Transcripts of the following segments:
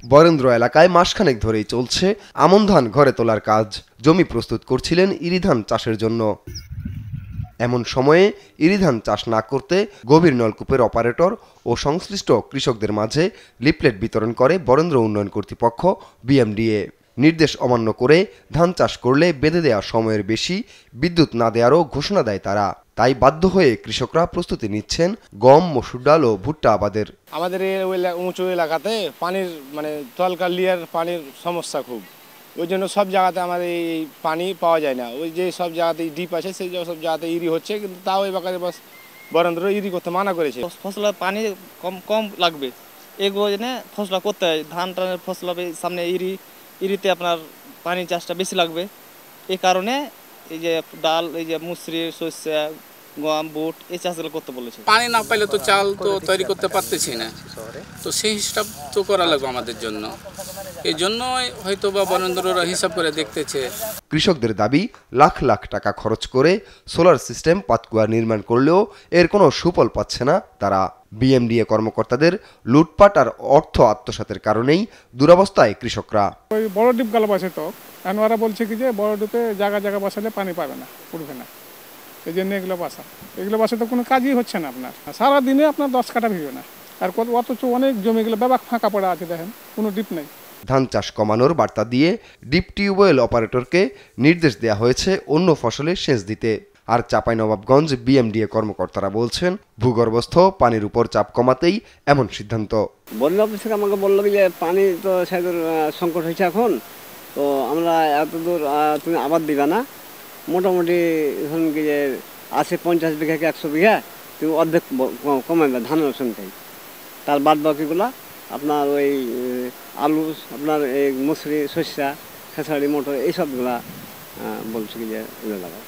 বরেন্দ্র এলাকায় মাসখানেক ধরেই চলছে আমন ধান ঘরে তোলার কাজ। জমি প্রস্তুত করছিলেন ইরি ধান চাষের জন্য। এমন সময়ে ইরি ধান চাষ না করতে গভীর নলকূপের অপারেটর ও সংশ্লিষ্ট কৃষকদের মাঝে লিফলেট বিতরণ করে বরেন্দ্র উন্নয়ন কর্তৃপক্ষ বিএমডিএ। নির্দেশ অমান্য করে ধান চাষ করলে বেঁধে দেওয়া সময়ের বেশি বিদ্যুৎ না দেওয়ারও ঘোষণা দেয় তারা। তাই বাধ্য হয়ে কৃষকরা প্রস্তুতি নিচ্ছেন গম, মসুর ডাল ও ভুট্টা আবাদের। আমাদের এই উঁচু এলাকাতে পানির তলকার লিয়ার পানির সমস্যা খুব, ওই জন্য সব জায়গাতে আমাদের এই পানি পাওয়া যায় না। ওই যে সব জায়গাতে ডিপ আছে সেই সব জায়গাতে ইরি হচ্ছে, কিন্তু তাও এই বাকারে বাস বরেন্দ্র ইরি করতে মানা করেছে। ফসলের পানি কম লাগবে এগুলো জেনে ফসল করতে হয়। ধান টানের ফসল হবে সামনে ইরিতে আপনার পানি চাষটা বেশি লাগবে। এই কারণে এই যে ডাল, এই যে মুসরি, সরষে, গম, বুট এই চাষগুলো করতে বলেছে। পানি না পাইলে তো চাল তো তৈরি করতে পারতেছি না, তো সেই হিসাব তো করা লাগবে আমাদের জন্য। এই জন্যই হয়তো বা বরেন্দ্ররা হিসাব করে দেখতেছে। কৃষকদের দাবি, লাখ লাখ টাকা খরচ করে সোলার সিস্টেম পাতকুয়া নির্মাণ করলেও এর কোনো সুফল পাচ্ছে না তারা। বিএমডিএ কর্মকর্তাদের লুটপাট আর অর্থ আত্মসাতের কারণেই দুরবস্থায় কৃষকরা। ওই বড় ডিপ গালা বসে তো ওরা বলছে কি যে বড় ডিপে জায়গা বসালে পানি পাবে না, উঠবে না, এই জন্য এগুলো বাসা তো কোনো কাজই হচ্ছে না। আপনার সারাদিনে আপনার 10 কাঠা ভিজবে না, আর অথচ অনেক জমিগুলো ব্যাপক ফাঁকা পড়ে আছে, দেখেন কোনো ডিপ নেই। ধান চাষ কমানোর বার্তা দিয়ে ডিপ টিউবওয়েল অপারেটরকে নির্দেশ দেওয়া হয়েছে অন্য ফসলে সেচ দিতে। আর চাঁপাইনবাবগঞ্জ বিএমডিএ কর্মকর্তারা বলছেন, ভূগর্ভস্থ পানির উপর চাপ কমাতেই এমন সিদ্ধান্ত। বন্যা অফিস থেকে আমাকে বললো যে পানি তো সেদূর সংকট হয়েছে এখন, তো আমরা এত দূর তুমি আবাদ দিবা না, মোটামুটি ধরুন কি যে আছে 50 বিঘা কি 100 বিঘা, তুমি অর্ধেক কমাবে ধানের সংখ্যায়। তার বাদ বাকিগুলা আপনার ওই আলু, আপনার এই মুসরি, সরষা, খেসারি, মটর এইসবগুলা বলছে কি যে এগুলো লাগাও।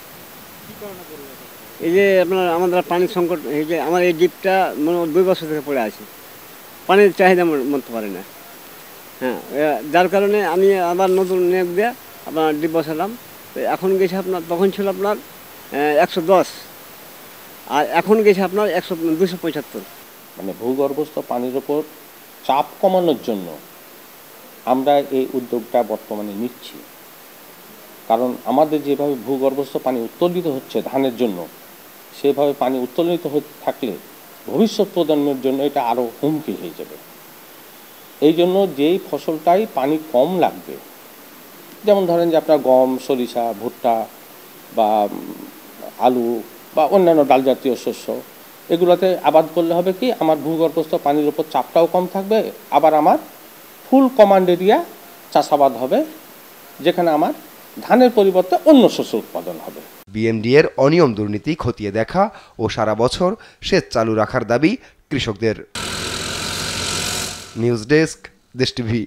এই যে আপনার আমাদের পানির সংকট, এই যে আমার এই ডিপটা 2 বছর থেকে পড়ে আছে, পানির চাহিদা মরতে পারে না। হ্যাঁ, যার কারণে আমি আবার নতুন নিয়োগ দিয়ে আপনার ডিপ বসালাম। তো এখন গেছে আপনার, তখন ছিল আপনার 110, আর এখন গেছে আপনার 275। মানে ভূগর্ভস্থ পানির ওপর চাপ কমানোর জন্য আমরা এই উদ্যোগটা বর্তমানে নিচ্ছি। কারণ আমাদের যেভাবে ভূগর্ভস্থ পানি উত্তোলিত হচ্ছে ধানের জন্য, সেভাবে পানি উত্তোলিত হতে থাকলে ভবিষ্যৎ প্রজন্মের জন্য এটা আরও হুমকি হয়ে যাবে। এই জন্য যেই ফসলটাই পানি কম লাগবে, যেমন ধরেন যে আপনার গম, সরিষা, ভুট্টা বা আলু বা অন্যান্য ডাল জাতীয় শস্য, এগুলোতে আবাদ করলে হবে কি, আমার ভূগর্ভস্থ পানির উপর চাপটাও কম থাকবে, আবার আমার ফুল কমান্ড এরিয়া চাষাবাদ হবে, যেখানে আমার ধানের পরিবর্তে অন্য শস্য উৎপাদন হবে। বিএমডিএর অনিয়ম দুর্নীতি খতিয়ে দেখা ও সারা বছর সেচ চালু রাখার দাবি কৃষকদের। নিউজ ডেস্ক, দেশ টিভি।